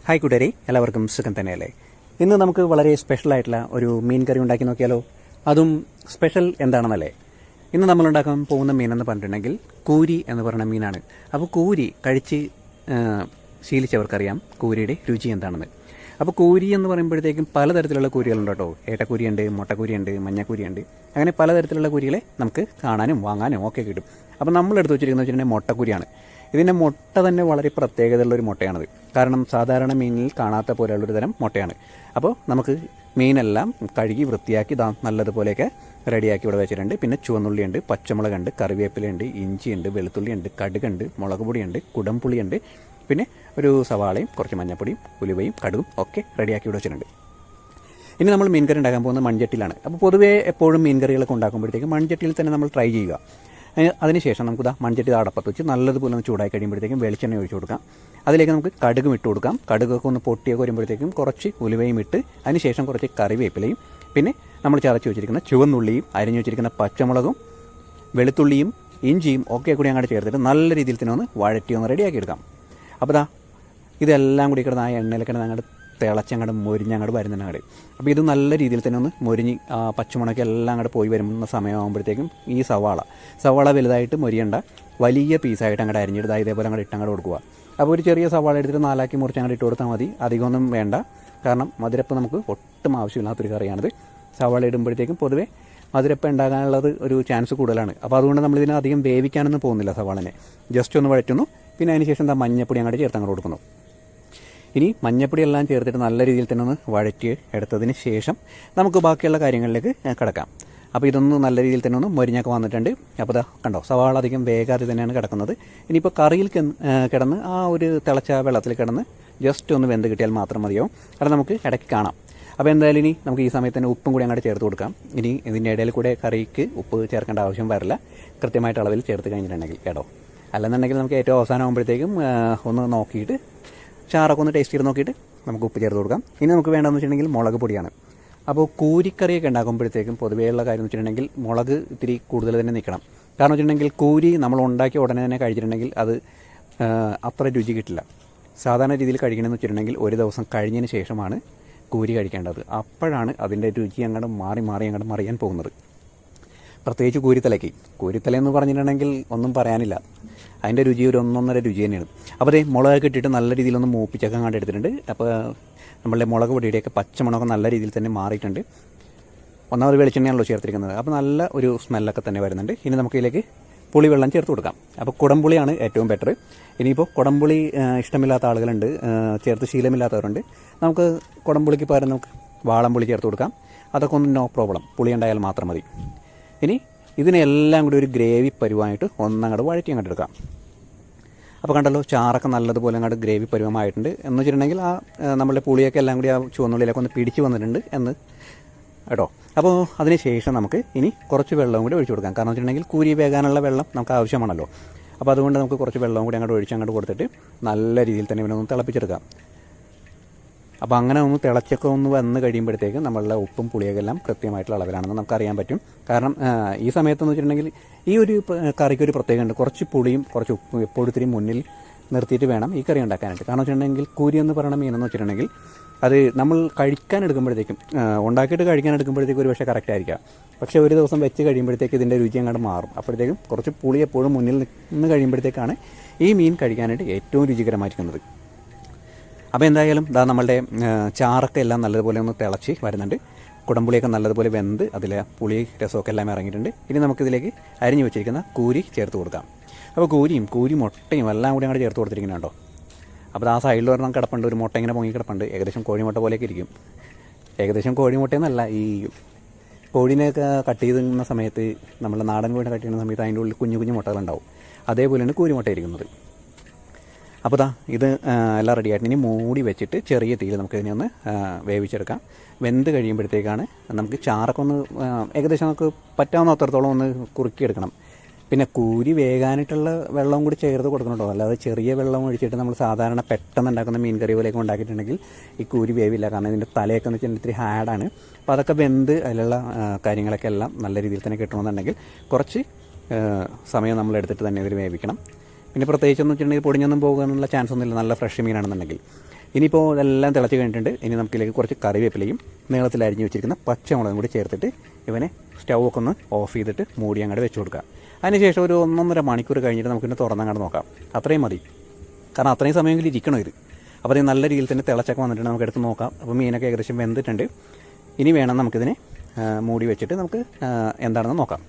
Hi കൂട്ടുകാരെ, എല്ലാവർക്കും സുഖം തന്നെയല്ലേ? ഇന്ന് നമുക്ക് വളരെ സ്പെഷ്യലായിട്ടുള്ള ഒരു മീൻ കറി ഉണ്ടാക്കി നോക്കിയാലോ? അതും സ്പെഷ്യൽ എന്താണെന്നല്ലേ? ഇന്ന് നമ്മൾ ഉണ്ടാക്കാൻ പോകുന്ന മീനെന്ന് പറഞ്ഞിട്ടുണ്ടെങ്കിൽ കൂരി എന്ന് പറയുന്ന മീനാണ്. അപ്പോൾ കൂരി കഴിച്ച് ശീലിച്ചവർക്കറിയാം കൂരിയുടെ രുചി എന്താണെന്ന്. അപ്പോൾ കൂരി എന്ന് പറയുമ്പോഴത്തേക്കും പലതരത്തിലുള്ള കൂരികളുണ്ട് കേട്ടോ. ഏട്ടക്കൂരിയുണ്ട്, മുട്ടക്കൂരിയുണ്ട്, മഞ്ഞക്കൂരിയുണ്ട്. അങ്ങനെ പലതരത്തിലുള്ള കൂരികളെ നമുക്ക് കാണാനും വാങ്ങാനും ഒക്കെ കിട്ടും. അപ്പോൾ നമ്മൾ എടുത്ത് വെച്ചിട്ടുണ്ടെങ്കിൽ മുട്ടക്കൂരിയാണ്. ഇതിൻ്റെ മുട്ട തന്നെ വളരെ പ്രത്യേകതയുള്ളൊരു മുട്ടയാണത്. കാരണം സാധാരണ മീനിൽ കാണാത്ത പോലെയുള്ളൊരു തരം മുട്ടയാണ്. അപ്പോൾ നമുക്ക് മീനെല്ലാം കഴുകി വൃത്തിയാക്കി നല്ലതുപോലെയൊക്കെ റെഡിയാക്കി ഇവിടെ വെച്ചിട്ടുണ്ട്. പിന്നെ ചുവന്നുള്ളിയുണ്ട്, പച്ചമുളകുണ്ട്, കറിവേപ്പിലയുണ്ട്, ഇഞ്ചിയുണ്ട്, വെളുത്തുള്ളിയുണ്ട്, കടുകുണ്ട്, മുളക് പൊടിയുണ്ട്, കുടംപുളിയുണ്ട്, പിന്നെ ഒരു സവാളയും കുറച്ച് മഞ്ഞപ്പൊടിയും ഉലുവയും കടുകും ഒക്കെ റെഡിയാക്കി ഇവിടെ വെച്ചിട്ടുണ്ട്. ഇനി നമ്മൾ മീൻകറി ഉണ്ടാക്കാൻ പോകുന്നത് മൺചട്ടിയിലാണ്. അപ്പോൾ പൊതുവേ എപ്പോഴും മീൻകറികളൊക്കെ ഉണ്ടാക്കുമ്പോഴത്തേക്കും മൺചട്ടിയിൽ തന്നെ നമ്മൾ ട്രൈ ചെയ്യുക. അതിനുശേഷം നമുക്ക് മൺചട്ടി അടപ്പത്ത് വെച്ച് നല്ലതുപോലെ ഒന്ന് ചൂടായി കഴിയുമ്പോഴത്തേക്കും വെളിച്ചെണ്ണ ഒഴിച്ചു കൊടുക്കാം. അതിലേക്ക് നമുക്ക് കടുകും ഇട്ട് കൊടുക്കാം. കടുകൊക്കെ ഒന്ന് പൊട്ടിയൊക്കെ വരുമ്പോഴത്തേക്കും കുറച്ച് ഉലുവയും ഇട്ട് അതിനുശേഷം കുറച്ച് കറിവേപ്പിലയും പിന്നെ നമ്മൾ ചതച്ച് വെച്ചിരിക്കുന്ന ചുവന്നുള്ളിയും അരിഞ്ഞു വെച്ചിരിക്കുന്ന പച്ചമുളകും വെളുത്തുള്ളിയും ഇഞ്ചിയും ഒക്കെ കൂടി അങ്ങോട്ട് ചേർത്തിട്ട് നല്ല രീതിയിൽ തന്നെ ഒന്ന് വഴറ്റി റെഡിയാക്കി എടുക്കാം. അപ്പോൾ ഇതെല്ലാം കൂടി കിടന്ന് ആ എണ്ണയിൽ കിടന്ന് അങ്ങോട്ട് തിളച്ചങ്ങോട്ട് മൊരിഞ്ഞങ്ങോട്ട് വരുന്നുണ്ട്. അപ്പോൾ ഇത് നല്ല രീതിയിൽ തന്നെ ഒന്ന് മൊരിഞ്ഞ് പച്ചമുളക് എല്ലാം അങ്ങോട്ട് പോയി വരുന്ന സമയമാകുമ്പോഴത്തേക്കും ഈ സവാള വലുതായിട്ട് മൊരിയണ്ട, വലിയ പീസായിട്ട് അങ്ങോട്ട് അരിഞ്ഞിട്ട് ഇതേപോലെ അങ്ങോട്ട് ഇട്ടങ്ങോട്ട് കൊടുക്കുക. അപ്പോൾ ഒരു ചെറിയ സവാള എടുത്തിട്ട് 4 ആക്കി മുറിച്ച് അങ്ങോട്ട് ഇട്ട് കൊടുത്താൽ മതി. അധികമൊന്നും വേണ്ട, കാരണം മധുരപ്പ് നമുക്ക് ഒട്ടും ആവശ്യമില്ലാത്തൊരു കറിയാണിത്. സവാള ഇടുമ്പോഴത്തേക്കും പൊതുവേ മധുരപ്പ് ഉണ്ടാകാനുള്ളത് ഒരു ചാൻസ് കൂടുതലാണ്. അപ്പോൾ അതുകൊണ്ട് നമ്മളിതിനെ അധികം വേവിക്കാനൊന്നും പോകുന്നില്ല. സവാളനെ ജസ്റ്റ് ഒന്ന് വഴറ്റുന്നു. പിന്നെ അതിന് ശേഷം മഞ്ഞപ്പൊടി അങ്ങോട്ട് ചേർത്ത് അങ്ങോട്ട് കൊടുക്കുന്നു. ഇനി മഞ്ഞപ്പൊടി എല്ലാം ചേർത്തിട്ട് നല്ല രീതിയിൽ തന്നെ ഒന്ന് വഴറ്റി എടുത്തതിന് ശേഷം നമുക്ക് ബാക്കിയുള്ള കാര്യങ്ങളിലേക്ക് കിടക്കാം. അപ്പോൾ ഇതൊന്ന് നല്ല രീതിയിൽ തന്നെ ഒന്ന് മൊരിഞ്ഞൊക്കെ വന്നിട്ടുണ്ട്. അപ്പോൾ കണ്ടോ, സവാള അധികം വേഗാതെ തന്നെയാണ് കിടക്കുന്നത്. ഇനിയിപ്പോൾ കറിയിൽ കിടന്ന് ആ ഒരു തിളച്ച വെള്ളത്തിൽ കിടന്ന് ജസ്റ്റ് ഒന്ന് വെന്ത് കിട്ടിയാൽ മാത്രം മതിയാവും. കാരണം നമുക്ക് ഇടയ്ക്ക് കാണാം. അപ്പോൾ എന്തായാലും ഇനി നമുക്ക് ഈ സമയത്ത് തന്നെ ഉപ്പും കൂടി അങ്ങോട്ട് ചേർത്ത് കൊടുക്കാം. ഇനി ഇതിൻ്റെ ഇടയിൽ കൂടെ കറിക്ക് ഉപ്പ് ചേർക്കേണ്ട ആവശ്യം വരില്ല, കൃത്യമായിട്ട് അളവിൽ ചേർത്ത് കഴിഞ്ഞിട്ടുണ്ടെങ്കിൽ കേട്ടോ. അല്ലെന്നുണ്ടെങ്കിൽ നമുക്ക് ഏറ്റവും അവസാനം ആകുമ്പോഴത്തേക്കും ഒന്ന് നോക്കിയിട്ട് ചാറൊക്കെ ഒന്ന് ടേസ്റ്റ് ചെയ്ത് നോക്കിയിട്ട് നമുക്ക് ഉപ്പ് ചേർത്ത് കൊടുക്കാം. ഇനി നമുക്ക് വേണ്ടതെന്ന് വെച്ചിട്ടുണ്ടെങ്കിൽ മുളക് പൊടിയാണ്. അപ്പോൾ കൂരിക്കറിയൊക്കെ ഉണ്ടാക്കുമ്പോഴത്തേക്കും പൊതുവെയുള്ള കാര്യം എന്ന് വെച്ചിട്ടുണ്ടെങ്കിൽ മുളക് ഇത്തിരി കൂടുതൽ തന്നെ നിൽക്കണം. കാരണം വെച്ചിട്ടുണ്ടെങ്കിൽ കൂരി നമ്മൾ ഉണ്ടാക്കിയ ഉടനെ തന്നെ കഴിച്ചിട്ടുണ്ടെങ്കിൽ അത് അത്ര രുചി കിട്ടില്ല. സാധാരണ രീതിയിൽ കഴിക്കണമെന്ന് വെച്ചിട്ടുണ്ടെങ്കിൽ ഒരു ദിവസം കഴിഞ്ഞതിന് ശേഷമാണ് കൂരി കഴിക്കേണ്ടത്. അപ്പോഴാണ് അതിൻ്റെ രുചി അങ്ങോട്ട് അങ്ങോട്ട് മറിയാൻ പോകുന്നത്. പ്രത്യേകിച്ച് കൂരിത്തല എന്ന് പറഞ്ഞിട്ടുണ്ടെങ്കിൽ ഒന്നും പറയാനില്ല. അതിൻ്റെ രുചി ഒരു 1.5 രുചി തന്നെയാണ്. അപ്പോൾ മുളകൊക്കെ ഇട്ടിട്ട് നല്ല രീതിയിലൊന്ന് മൂപ്പിച്ചൊക്കെ അങ്ങോട്ട് എടുത്തിട്ടുണ്ട്. അപ്പോൾ നമ്മളുടെ മുളക് പൊടിയുടെയൊക്കെ പച്ചമുളകൊക്കെ നല്ല രീതിയിൽ തന്നെ മാറിയിട്ടുണ്ട്. ഒന്നാമത് വെളിച്ചെണ്ണയാണല്ലോ ചേർത്തിരിക്കുന്നത്. അപ്പോൾ നല്ല ഒരു സ്മെല്ലൊക്കെ തന്നെ വരുന്നുണ്ട്. ഇനി നമുക്ക് ഇതിലേക്ക് പുളിവെള്ളം ചേർത്ത് കൊടുക്കാം. അപ്പോൾ കുടംപുളിയാണ് ഏറ്റവും ബെറ്റർ. ഇനിയിപ്പോൾ കുടംപുളി ഇഷ്ടമില്ലാത്ത ആളുകളുണ്ട്, ചേർത്ത് ശീലമില്ലാത്തവരുണ്ട്. നമുക്ക് കുടംപുളിക്ക് പകരം നമുക്ക് വാളംപുളി ചേർത്ത് കൊടുക്കാം. അതൊക്കെ ഒന്നും നോ പ്രോബ്ലം, പുളി ഉണ്ടായാൽ മാത്രം മതി. ഇനി ഇതിനെല്ലാം കൂടി ഒരു ഗ്രേവി പരുവമായിട്ട് ഒന്നങ്ങോട്ട് വഴറ്റി അങ്ങോട്ട് എടുക്കാം. അപ്പോൾ കണ്ടല്ലോ, ചാറൊക്കെ നല്ലതുപോലെ അങ്ങോട്ട് ഗ്രേവി പരുവമായിട്ടുണ്ട്. എന്ന് വെച്ചിട്ടുണ്ടെങ്കിൽ നമ്മളുടെ പുളിയൊക്കെ എല്ലാം കൂടി ആ ചുവന്നുള്ളിലൊക്കെ ഒന്ന് പിടിച്ച് വന്നിട്ടുണ്ട് എന്ന് കേട്ടോ. അപ്പോൾ അതിന് ശേഷം നമുക്ക് ഇനി കുറച്ച് വെള്ളവും കൂടി ഒഴിച്ചു കൊടുക്കാം. കാരണം വെച്ചിട്ടുണ്ടെങ്കിൽ കൂരി വേകാനുള്ള വെള്ളം നമുക്ക് ആവശ്യമാണല്ലോ. അപ്പോൾ അതുകൊണ്ട് നമുക്ക് കുറച്ച് വെള്ളവും കൂടി അങ്ങോട്ട് ഒഴിച്ച് അങ്ങോട്ട് കൊടുത്തിട്ട് നല്ല രീതിയിൽ തന്നെ ഇവനൊന്ന് തിളപ്പിച്ചെടുക്കാം. അപ്പോൾ അങ്ങനെ ഒന്ന് തിളച്ചൊക്കെ ഒന്ന് വന്ന് കഴിയുമ്പോഴത്തേക്കും നമ്മളുടെ ഉപ്പും പുളിയൊക്കെ എല്ലാം കൃത്യമായിട്ടുള്ള അളവിലാണെന്ന് നമുക്കറിയാൻ പറ്റും. കാരണം ഈ സമയത്തെന്ന് വെച്ചിട്ടുണ്ടെങ്കിൽ ഈ ഒരു കറിക്ക് ഒരു പ്രത്യേകമുണ്ട്. കുറച്ച് പുളിയും കുറച്ച് ഉപ്പും എപ്പോഴും ഇത്തിരി മുന്നിൽ നിർത്തിയിട്ട് വേണം ഈ കറി ഉണ്ടാക്കാനായിട്ട്. കാരണം വെച്ചിട്ടുണ്ടെങ്കിൽ കൂരി എന്ന് പറയുന്ന മീനെന്ന് വെച്ചിട്ടുണ്ടെങ്കിൽ അത് നമ്മൾ കഴിക്കാൻ എടുക്കുമ്പോഴത്തേക്കും ഉണ്ടാക്കിയിട്ട് കഴിക്കാൻ എടുക്കുമ്പോഴത്തേക്കും ഒരു പക്ഷേ കറക്റ്റ് ആയിരിക്കാം. പക്ഷേ ഒരു ദിവസം വെച്ച് കഴിയുമ്പോഴത്തേക്ക് ഇതിൻ്റെ രുചി അങ്ങോട്ട് മാറും. അപ്പോഴത്തേക്കും കുറച്ച് പുളി എപ്പോഴും മുന്നിൽ നിന്ന് കഴിയുമ്പോഴത്തേക്കാണ് ഈ മീൻ കഴിക്കാനായിട്ട് ഏറ്റവും രുചികരമായിരിക്കുന്നത്. അപ്പോൾ എന്തായാലും നമ്മളുടെ ചാറൊക്കെ എല്ലാം നല്ലതുപോലെ ഒന്ന് തിളച്ച് വരുന്നുണ്ട്. കുടംപുളിയൊക്കെ നല്ലതുപോലെ വെന്ത് അതിലെ പുളി രസമൊക്കെ എല്ലാം ഇറങ്ങിയിട്ടുണ്ട്. ഇനി നമുക്കിതിലേക്ക് അരിഞ്ഞു വെച്ചിരിക്കുന്ന കൂരി ചേർത്ത് കൊടുക്കാം. അപ്പോൾ കൂരി മുട്ടയും എല്ലാം കൂടി അങ്ങോട്ട് ചേർത്ത് കൊടുത്തിരിക്കുന്നുണ്ടോ. അപ്പോൾ ആ സൈഡിൽ ഒരെണ്ണം കിടപ്പുണ്ട്, ഒരു മുട്ട ഇങ്ങനെ പൊങ്ങി കിടപ്പുണ്ട്. ഏകദേശം കോഴിമുട്ട പോലെയൊക്കെ ഇരിക്കും. ഏകദേശം കോഴിമുട്ടയെന്നല്ല, ഈ കോഴിനെയൊക്കെ കട്ട് ചെയ്യുന്ന സമയത്ത് നമ്മുടെ നാടൻ കോഴിനെ കട്ട് ചെയ്യുന്ന സമയത്ത് അതിൻ്റെ ഉള്ളിൽ കുഞ്ഞു മുട്ടകളുണ്ടാവും. അതേപോലെയാണ് കൂരിമുട്ട ഇരിക്കുന്നത്. അപ്പോൾ ഇത് എല്ലാം റെഡിയായിട്ട് ഇനി മൂടി വെച്ചിട്ട് ചെറിയ തീയിൽ നമുക്കിതിനെ ഒന്ന് വേവിച്ചെടുക്കാം. വെന്ത് കഴിയുമ്പോഴത്തേക്കാണ് നമുക്ക് ചാറൊക്കെ ഒന്ന് ഏകദേശം നമുക്ക് പറ്റാവുന്ന അത്രത്തോളം ഒന്ന് കുറുക്കിയെടുക്കണം. പിന്നെ കൂരി വേകാനായിട്ടുള്ള വെള്ളം കൂടി ചേർത്ത് കൊടുക്കണം കേട്ടോ. അല്ലാതെ ചെറിയ വെള്ളം ഒഴിച്ചിട്ട് നമ്മൾ സാധാരണ പെട്ടെന്ന് ഉണ്ടാക്കുന്ന മീൻ കറി പോലെയൊക്കെ ഉണ്ടാക്കിയിട്ടുണ്ടെങ്കിൽ ഈ കൂരി വേവില്ല. കാരണം ഇതിൻ്റെ തലയൊക്കെ എന്ന് വെച്ചിട്ടുണ്ടെങ്കിൽ ഇത്തിരി ഹാർഡാണ്. അപ്പോൾ അതൊക്കെ വെന്ത് അതിലുള്ള കാര്യങ്ങളൊക്കെ എല്ലാം നല്ല രീതിയിൽ തന്നെ കിട്ടണമെന്നുണ്ടെങ്കിൽ കുറച്ച് സമയം നമ്മൾ എടുത്തിട്ട് തന്നെ ഇതിൽ വേവിക്കണം. പിന്നെ പ്രത്യേകിച്ചെന്ന് വെച്ചിട്ടുണ്ടെങ്കിൽ പൊടിഞ്ഞൊന്നും പോകാനുള്ള ചാൻസ് ഒന്നുമില്ല, നല്ല ഫ്രഷ് മീനാണെന്നുണ്ടെങ്കിൽ. ഇനിയിപ്പോൾ ഇതെല്ലാം തിളച്ച് കഴിഞ്ഞിട്ടുണ്ട്. ഇനി നമുക്കിതിലേക്ക് കുറച്ച് കറിവേപ്പിലയും നീളത്തിൽ അരിഞ്ഞ് വെച്ചിരിക്കുന്ന പച്ചമുളകും കൂടി ചേർത്തിട്ട് ഇവനെ സ്റ്റൗ ഒക്കെ ഒന്ന് ഓഫ് ചെയ്തിട്ട് മൂടി അങ്ങോട്ട് വെച്ച് കൊടുക്കുക. അതിനുശേഷം ഒരു 1.5 മണിക്കൂർ കഴിഞ്ഞിട്ട് നമുക്കിന്ന് തുറന്നങ്ങോട്ട് നോക്കാം. അത്രയും മതി, കാരണം അത്രയും സമയമെങ്കിലും ഇരിക്കണം ഇത്. അപ്പോൾ അത് നല്ല രീതിയിൽ തന്നെ തിളച്ചൊക്കെ വന്നിട്ടുണ്ട്. നമുക്ക് എടുത്ത് നോക്കാം. അപ്പോൾ മീനൊക്കെ ഏകദേശം വെന്തിട്ടുണ്ട്. ഇനി വേണം നമുക്കിതിനെ മൂടി വെച്ചിട്ട് നമുക്ക് എന്താണെന്ന് നോക്കാം.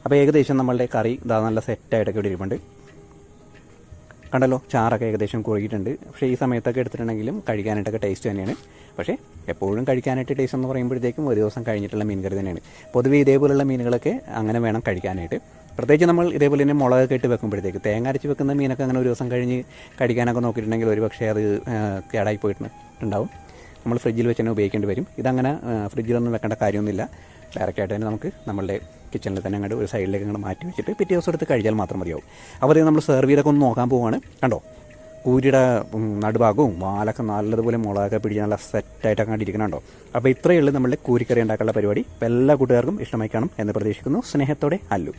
അപ്പോൾ ഏകദേശം നമ്മളുടെ കറി ഇതാ നല്ല സെറ്റായിട്ടൊക്കെ ഇവിടെ ഇരിപ്പുണ്ട്. കണ്ടല്ലോ, ചാറൊക്കെ ഏകദേശം കുറുകിയിട്ടുണ്ട്. പക്ഷേ ഈ സമയത്തൊക്കെ എടുത്തിട്ടുണ്ടെങ്കിലും കഴിക്കാനായിട്ടൊക്കെ ടേസ്റ്റ് തന്നെയാണ്. പക്ഷേ എപ്പോഴും കഴിക്കാനായിട്ട് ടേസ്റ്റ് എന്ന് പറയുമ്പോഴത്തേക്കും ഒരു ദിവസം കഴിഞ്ഞിട്ടുള്ള മീൻ കറി തന്നെയാണ്. പൊതുവേ ഇതേപോലുള്ള മീനുകളൊക്കെ അങ്ങനെ വേണം കഴിക്കാനായിട്ട്. പ്രത്യേകിച്ച് നമ്മൾ ഇതേപോലെ തന്നെ മുളകൊക്കെ ഇട്ട് വെക്കുമ്പോഴത്തേക്ക്, തേങ്ങ അരച്ച് വെക്കുന്ന മീനൊക്കെ അങ്ങനെ ഒരു ദിവസം കഴിഞ്ഞ് കഴിക്കാനൊക്കെ നോക്കിയിട്ടുണ്ടെങ്കിൽ ഒരു പക്ഷേ അത് കേടായി പോയിട്ടുണ്ടാവും. നമ്മൾ ഫ്രിഡ്ജിൽ വെച്ച് തന്നെ ഉപയോഗിക്കേണ്ടി വരും. ഇതങ്ങനെ ഫ്രിഡ്ജിലൊന്നും വെക്കേണ്ട കാര്യമൊന്നുമില്ല. ഡയറക്റ്റായിട്ട് തന്നെ നമുക്ക് നമ്മളുടെ കിച്ചണിൽ തന്നെ അങ്ങോട്ട് ഒരു സൈഡിലേക്ക് അങ്ങോട്ട് മാറ്റി വെച്ചിട്ട് പിറ്റേ ദിവസം എടുത്ത് കഴിച്ചാൽ മാത്രം മതിയാവും. അപ്പോൾ അത് നമ്മൾ സെർവ് ചെയ്തൊക്കെ ഒന്ന് നോക്കാൻ പോവുകയാണ്. കണ്ടോ, കൂരിയുടെ നടുഭാഗവും വാലൊക്കെ നല്ലതുപോലെ മുളകൊക്കെ പിടിച്ച് നല്ല സെറ്റായിട്ടൊക്കെ കണ്ടിരിക്കണുണ്ടോ. അപ്പോൾ ഇത്രയേ ഉള്ളൂ നമ്മളുടെ കൂരിക്കറി ഉണ്ടാക്കാനുള്ള പരിപാടി. അപ്പോൾ എല്ലാ കൂട്ടുകാർക്കും ഇഷ്ടമായി കാണും എന്ന് പ്രതീക്ഷിക്കുന്നു. സ്നേഹത്തോടെ അല്ലു.